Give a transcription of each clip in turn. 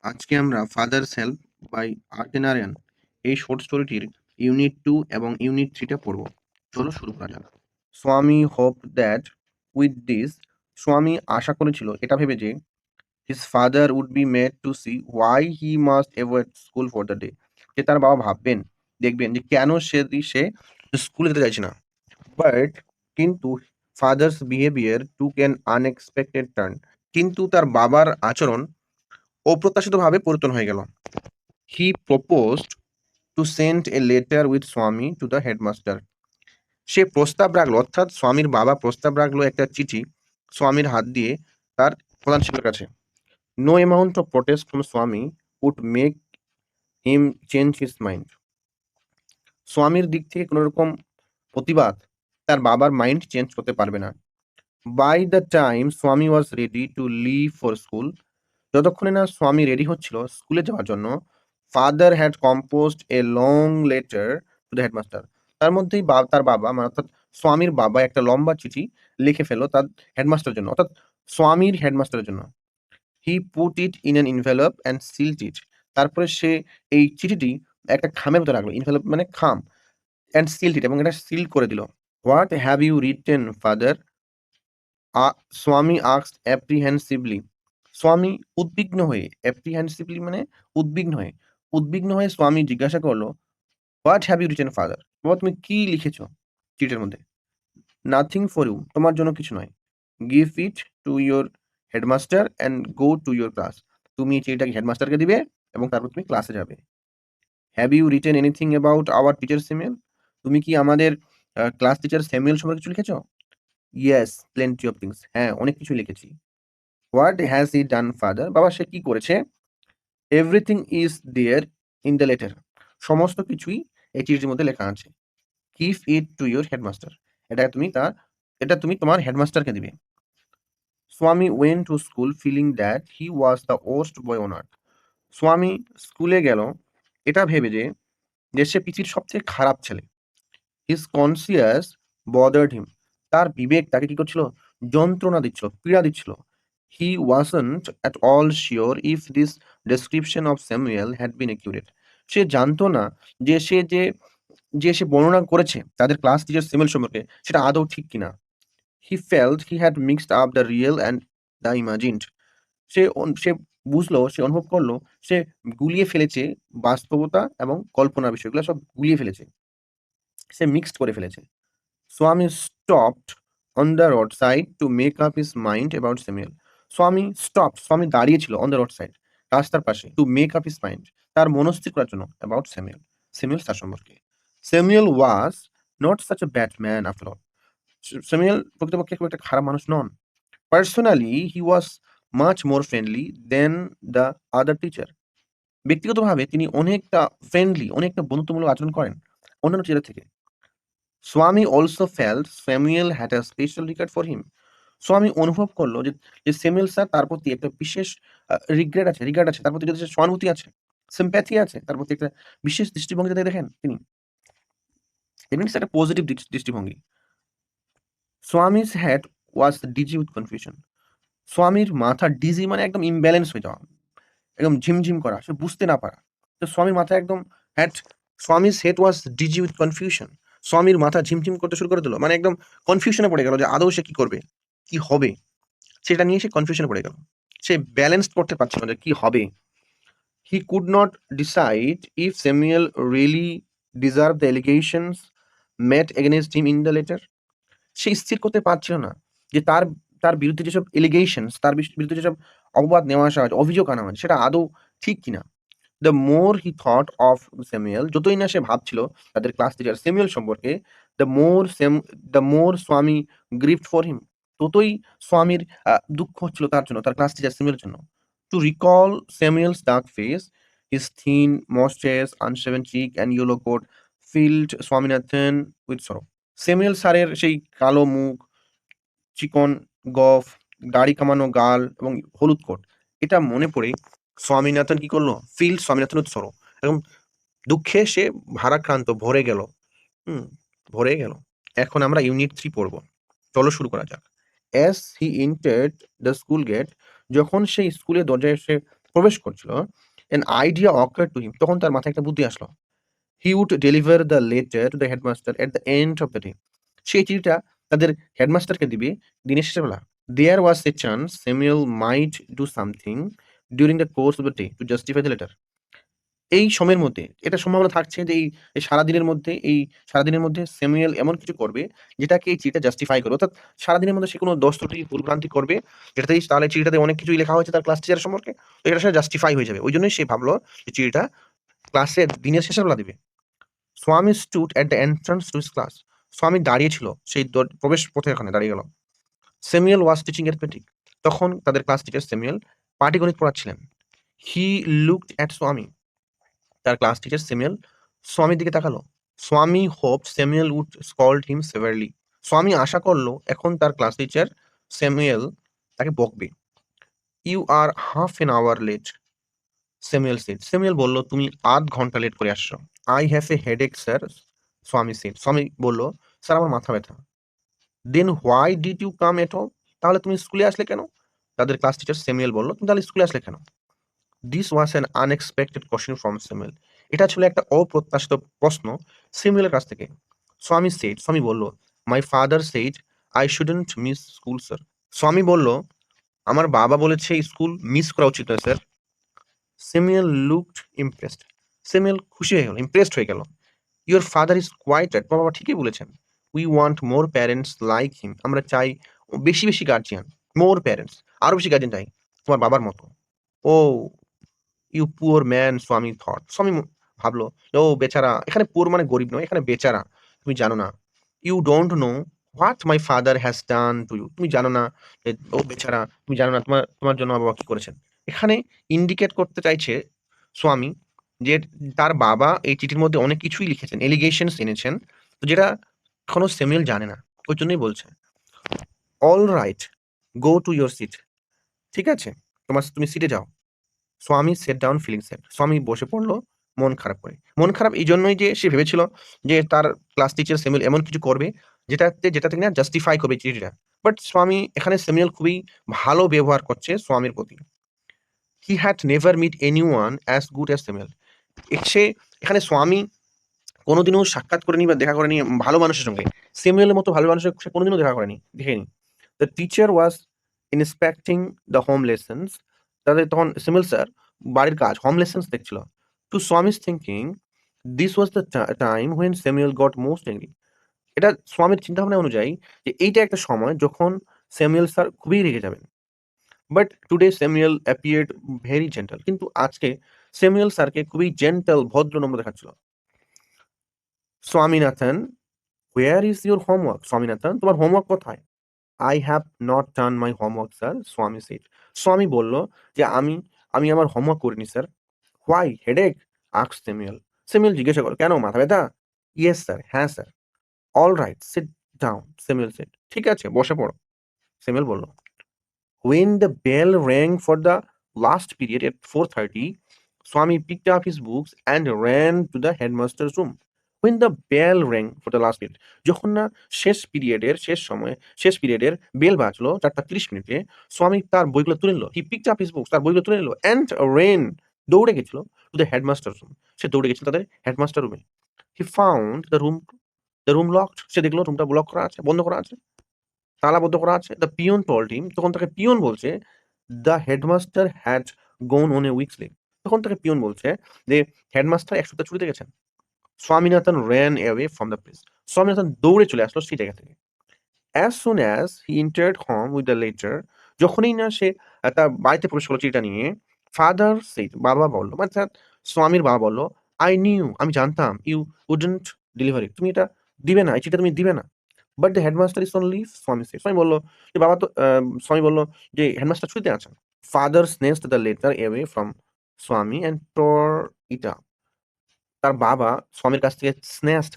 আজকে আমরা father's help by আর্টেনারিয়ান এই শর্ট স্টোরিটির ইউনিট 2 এবং ইউনিট 3টা পড়ব। চলো শুরু করা যাক। স্বামী হোপ দ্যাট উইথ দিস, স্বামী আশা করেছিল এটা ভেবে যে his father would be made to see why he must avoid school for the day, যে তার বাবা দেখবেন যে কেন সে স্কুলে যেতে চাইছে না। বাট কিন্তু father's behaviour took an unexpected turn, কিন্তু তার বাবার আচরণ অপ্রত্যাশিতভাবে পরিবর্তন হয়ে গেল। He proposed to send a letter with Swami to the headmaster. সে প্রস্তাব রাখলো, অর্থাৎ স্বামীর বাবা প্রস্তাব রাখলো একটা চিঠি স্বামীর হাত দিয়ে তার প্রধান শিক্ষকের কাছে। No amount of protest from Swami would make him change his mind. স্বামীর দিক থেকে কোনো রকম প্রতিবাদ তার বাবার মাইন্ড চেঞ্জ করতে পারবে না। By the time Swami was ready to leave for school, যতক্ষণে না স্বামী রেডি হচ্ছিল স্কুলে যাওয়ার জন্য, father had composed a long letter to the headmaster. তার মধ্যেই তার বাবা মানে অর্থাৎ স্বামীর বাবা একটা লম্বা চিঠি লিখে ফেললো তার হেডমাস্টারের জন্য, অর্থাৎ স্বামীর হেডমাস্টারের জন্য। He put it in an envelope and sealed it. তারপরে সে এই চিঠিটি একটা খামের মধ্যে রাখলো, ইনভেলপ মানে খাম, অ্যান্ড সিলড ইট, এবং এটা সিল করে দিল। What have you written father, Swami asked apprehensively. Swami উদ্বিগ্ন হয়ে, অ্যাপ্রিহেন্সিভলি মানে উদ্বিগ্ন হয়ে, স্বামী জিজ্ঞাসা করলো, what have you written father, বাবা তুমি কি লিখেছো চিঠির মধ্যে? নাথিং ফর ইউ, তোমার জন্য কিছু নয়। Give it to your headmaster and go to your class. তুমি এই চিঠিটাকে হেডমাস্টারকে দিবে এবং তারপর তুমি ক্লাসে যাবে। Have you written anything about our teacher Samuel, তুমি কি আমাদের ক্লাস টিচার স্যামুয়েল সম্পর্কে কিছু লিখেছো? ইয়েস, প্লেন্টি অফ থিংস, হ্যাঁ অনেক কিছু লিখেছি। What has he done father, বাবা সে কি করেছে? Everything is there in the letter, সমস্ত কিছুই এই চিঠির মধ্যে লেখা আছে। Give it to your headmaster, এটা তুমি তার এটা তুমি তোমার হেডমাস্টারকে দিবে। Swami went to school feeling that he was the worst boy on earth. Swami স্কুলে গেল এটা ভেবে যে সে পৃথিবীর সবচেয়ে খারাপ ছেলে। হিজ কনসিয়াস বদার্ড হিম, তার বিবেক তাকে কি করছিল? যন্ত্রণা দিচ্ছিল, পীড়া দিচ্ছিল। He wasn't at all sure if this description of Samuel had been accurate. সে জানতো না যে সে বর্ণনা করেছে তাদের ক্লাস টিচার স্যামুয়েল সম্পর্কে সেটা আদৌ ঠিক কিনা। He felt he had mixed up the real and the imagined. সে বুঝলো, সে অনুভব করলো, সে গুলিয়ে ফেলেছে বাস্তবতা এবং কল্পনার বিষয়গুলো সব গুলিয়ে ফেলেছে, সে মিক্সড করে ফেলেছে। Swami stopped on the roadside to make up his mind about Samuel. স্বামী দাঁড়িয়েছিল on the roadside, রাস্তার পাশে, to make up his mind, তার মনস্থির করার জন্য about Samuel তার সম্পর্কে। Samuel was not such a bad man after all. Samuel প্রকৃতপক্ষে খুব একটা খারাপ মানুষ নন। Personally, he was much more friendly than the other teacher. ব্যক্তিগতভাবে তিনি অনেকটা ফ্রেন্ডলি, অনেকটা বন্ধুত্বমূলক আচরণ করেন অন্যান্য টিচারের থেকে। স্বামী also felt Samuel had a special regard for him. স্বামী অনুভব করলো যে স্যামুয়েল স্যার তার প্রতি একটা বিশেষ রিগার্ড আছে, তার প্রতি যে সহানুভূতি আছে, সিম্প্যাথি আছে, তার প্রতি একটা বিশেষ দৃষ্টিভঙ্গি যাতে দেখেন তিনি। ইট মিনস একটা পজিটিভ দৃষ্টিভঙ্গি। Swami's head was dizzy with confusion. স্বামীর মাথা ডিজি মানে একদম ইমব্যালেন্স হয়ে যাওয়া, একদম ঝিমঝিম করা, সে বুঝতে না পারা। তো স্বামীর মাথা একদম had Swami's head was dizzy with confusion. স্বামীর মাথা ঝিমঝিম করতে শুরু করে দিল। মানে একদম কনফিউশনে পড়ে গেল যে আদৌ সে কি করবে? কি হবে? সেটা নিয়ে সে কনফিউশনে পড়ে গেল। সে ব্যালেন্স করতে পারছিল না যে কি হবে? He could not decide if Samuel really deserved the allegations made against him in the letter. সে স্থির করতে পারছিল না যে তার তার বিরুদ্ধে যেসব এলিগেশনস, তার বিরুদ্ধে যেসব অপবাদ নেওয়া আসা হয়েছে, অভিযোগ আনা হয়েছে, সেটা আদৌ ঠিক কিনা। The more he thought of Samuel, যতই না সে ভাবছিল তাদের ক্লাস টিচার স্যামুয়েল সম্পর্কে, দ্য মোর স্বামী গ্রিভড ফর হিম, ততই স্বামীর দুঃখ হচ্ছিল তার জন্য, তার ক্লাস টিচার স্যামুয়েলের জন্য। To recall Samuel's dark face, his thin moustache, unshaven cheek and yellow coat filled Swaminathan with sorrow. Samuel স্যারের সেই কালো মুখ, চিকন গফ, দাড়ি কামানো গাল এবং হলুদ কোট, এটা মনে পড়ে স্বামীনাথন কি করলো? ফিল্ড স্বামীনাথন উইথ সরো, এরকম দুঃখে সে ভারাক্রান্ত, ভরে গেল। হুম, ভরে গেল। এখন আমরা ইউনিট 3 পড়ব। চলো শুরু করা যাক। As he entered the school gate, যখন সে স্কুলের দরজায় এসে প্রবেশ করছিল, an idea occurred to him, তখন তার মাথায় একটা বুদ্ধি আসলো। He would deliver the letter to the headmaster at the end of the day. সেই চিঠিটা তাদের হেডমাস্টারকে দিবে দিনের শেষেবেলা। There was a chance Samuel might do something during the course of the day to justify the letter. এই সময়ের মধ্যে এটা সম্ভাবনা থাকছে যে এই সারাদিনের মধ্যে স্যামুয়েল এমন কিছু করবে যেটাকে এই চিঠিটা জাস্টিফাই করবে। অর্থাৎ সারাদিনের মধ্যে সে কোনো দোষ ত্রুটি ভুলভ্রান্তি করবে যেটাতেই তাহলে চিঠিটাতে অনেক কিছুই লেখা হয়েছে তার ক্লাস টিচারের সম্পর্কে। তো এটার সাথে জাস্টিফাই হয়ে যাবে। ওইজন্যই সে ভাবলো যে চিঠিটা ক্লাসের দিনের শেষের বেলা দিবে। স্বামী stood at the entrance to his class. স্বামী দাঁড়িয়ে ছিল সেই প্রবেশ পথের ওখানে দাঁড়িয়ে গেল। Samuel was teaching arithmetic. তখন তাদের ক্লাস টিচার স্যামুয়েল পাটিগণিত পড়াচ্ছিলেন। He looked at স্বামী. তার ক্লাস টিচার স্যামুয়েল স্বামীর দিকে তাকালো। স্বামী hoped Samuel would scold him severely. স্বামী আশা করলো এখন তার ক্লাস টিচার স্যামুয়েল তাকে বকবে। You are half an hour late, Samuel said. Samuel বলল, তুমি আধ ঘন্টা লেট করে আসছো। I have a headache, sir, স্বামী said. স্বামী বলল, স্যার আমার মাথা ব্যথা। Then why did you come at all? তাহলে তুমি স্কুলে আসলে কেন? তাদের ক্লাস টিচার স্যামুয়েল বলল, তুমি তাহলে স্কুলে আসলে কেন? This was an unexpected question from Samuel. এটা ছিল একটা অপ্রত্যাশিত প্রশ্ন স্যামুয়েলের কাছ থেকে। স্বামী বলল, My father said I shouldn't miss school, sir. স্বামী বলল, আমার বাবা বলেছে স্কুল মিস করা উচিত নয়, sir. Samuel looked impressed. Samuel খুশি হয়ে গেল, ইমপ্রেসড হয়ে গেল। Your father is quite right. তোমার বাবা ঠিকই বলেছেন। We want more parents like him. আমরা চাই বেশি গার্জিয়ান। More parents. আরো বেশি গার্জিয়ান চাই। তোমার বাবার মতো। Oh, you poor man, স্বামী thought. স্বামী ভাবলো, ও বেচারা। এখানে পুয়ার মানে গরিব নয়, এখানে বেচারা। তুমি জানো না। You don't know what my father has done to you. তুমি জানো না যে ও বেচারা। তুমি জানো না তোমার জন্য আমার বাবা কি করেছেন। এখানে ইন্ডিকেট করতে চাইছে স্বামী যে তার বাবা এই চিঠির মধ্যে অনেক কিছুই লিখেছেন, এলিগেশনস এনেছেন। তো যেটা এখনো স্যামুয়েল জানে না। ওই জন্যই বলছে, "All right, go to your seat." ঠিক আছে? তুমি সিটে যাও। স্বামী সেট ডাউন ফিলিং স্যাড। স্বামী বসে পড়ল মন খারাপ করে। মন খারাপ এইজন্যই যে সে ভেবেছিল যে তার ক্লাস টিচার স্যামুয়েল এমন কিছু করবে যেটাতে কিনা জাস্টিফাই করবে চিঠিটা। বাট এখানে স্যামুয়েল খুবই ভালো ব্যবহার করছে স্বামীর প্রতি। He had never met anyone as good as Samuel. সে এখানে স্বামী কোনোদিনও সাক্ষাৎ করেনি বা দেখা করেনি ভালো মানুষের সঙ্গে। স্যামুয়েলের মতো ভালো মানুষের সে কোনোদিনও দেখেনি। The teacher was inspecting the home lessons. তখন স্যামুয়েল স্যার বাড়ির কাজ, হোম লেসন্স দেখছিল। To Swami's thinking, this was the time when Samuel got most angry. এটা স্বামীর চিন্তাভাবনা অনুযায়ী যে এইটা একটা সময় যখন স্যামুয়েল স্যার খুবই রেগে যাবেন। But today Samuel appeared very gentle. কিন্তু আজকে স্যামুয়েল স্যারকে খুবই জেন্টাল, ভদ্র, নম্র দেখাচ্ছিল। Swaminathan, where is your homework? Swaminathan, তোমার হোমওয়ার্ক কোথায়? I have not done my homework, sir, স্বামী said. স্বামী বলল যে আমি আমার হোমওয়ার্ক করিনি, sir. Why? Headache? asked Samuel. Samuel জিজ্ঞাসা করল, কেন, মাথা ব্যথা? Yes, sir. হ্যাঁ, sir. All right, sit down, Samuel said. ঠিক আছে, বসে পড়ো, স্যামুয়েল বলল। When the bell rang for the last period at 4:30, Swami picked up his books and ran to the headmaster's room. When the bell rang for the last period, যখন না শেষ পিরিয়ডের bell বাজলো 4:30 স্বামী তার বইগুলো তুলে নিল। He picked up his books, তার বইগুলো তুলে নিল and ran, দৌড়ে গেছিল to the headmaster's room. সে দৌড়ে গেছিল তাদের হেডমাস্টার রুমে। He found the room locked. সে দেখলো রুমটা ব্লক করা আছে, বন্ধ করা আছে, তালাবদ্ধ করা আছে। দ্য পিয়ন told him, তখন তাকে পিয়ন বলছে, the headmaster had gone on a week's leave. তখন তাকে পিয়ন বলছে যে হেডমাস্টার ১ সপ্তাহ ছুটিতে গেছেন। Swaminathan ran away from the place. Swaminathan দৌড়ে চলে আসলো সেই জায়গা থেকে। As soon as he entered home with the letter, যখনই না সে তার বাড়িতে প্রবেশ করলো চিঠিটা নিয়ে, ফাদার said, বাবা বলল, অর্থাৎ স্বামীর বাবা বলল, I knew, আমি জানতাম, you wouldn't deliver it. তুমি এটা দিবে না, এই চিঠিটা তুমি দিবে না। But the headmaster is on leave, Swami said. স্বামী বলল যে বাবা তো স্বামী বলল যে হেডমাস্টার ছুটিতে আছেন। Father snatched the letter away from স্বামী and tore it up. তার বাবা স্বামীর কাছ থেকে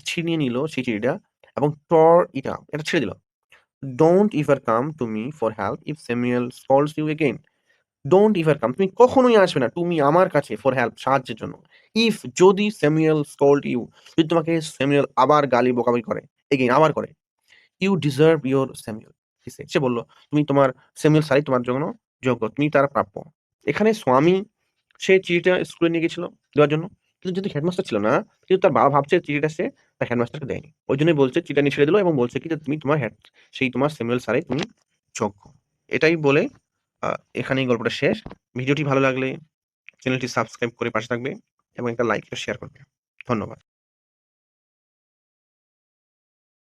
ছিনিয়ে নিল সেই চিঠিটা এবং tore it up, এটা ছেড়ে দিল। Don't ever come to me for help if Samuel scolds you again. Don't ever come, তুমি কখনোই আসবে না তুমি আমার কাছে for help, সাহায্যের জন্য। If, যদি Samuel scold you, যদি তোমাকে স্যামুয়েল আবার গালি বকাবকি করে, again আবার করে, you deserve your Samuel, he said. সে বলল, তুমি তোমার স্যামুয়েল স্যারই তোমার জন্য যোগ্য, তুমি তার প্রাপ্য। এখানে স্বামী সে চিঠিটা স্কুলে নিয়ে গেছিল দেওয়ার জন্য। কিন্তু যেহেতু হেডমাস্টার ছিল না, কিন্তু তার বাবা ভাবছে চিঠিটা সে তার হেডমাস্টারকে দেয়নি। ওইজন্যই বলছে চিঠিটা নিয়ে ছেড়ে দিল এবং বলছে কি যে, "তুমি তোমার সেই তোমার স্যামুয়েল স্যারের তুমি যোগ্য।" এটাই বলে আ এখানেই গল্পটা শেষ। ভিডিওটি ভালো লাগলে চ্যানেলটি সাবস্ক্রাইব করে পাশে থাকবে এবং একটা লাইক ও শেয়ার করবে। ধন্যবাদ।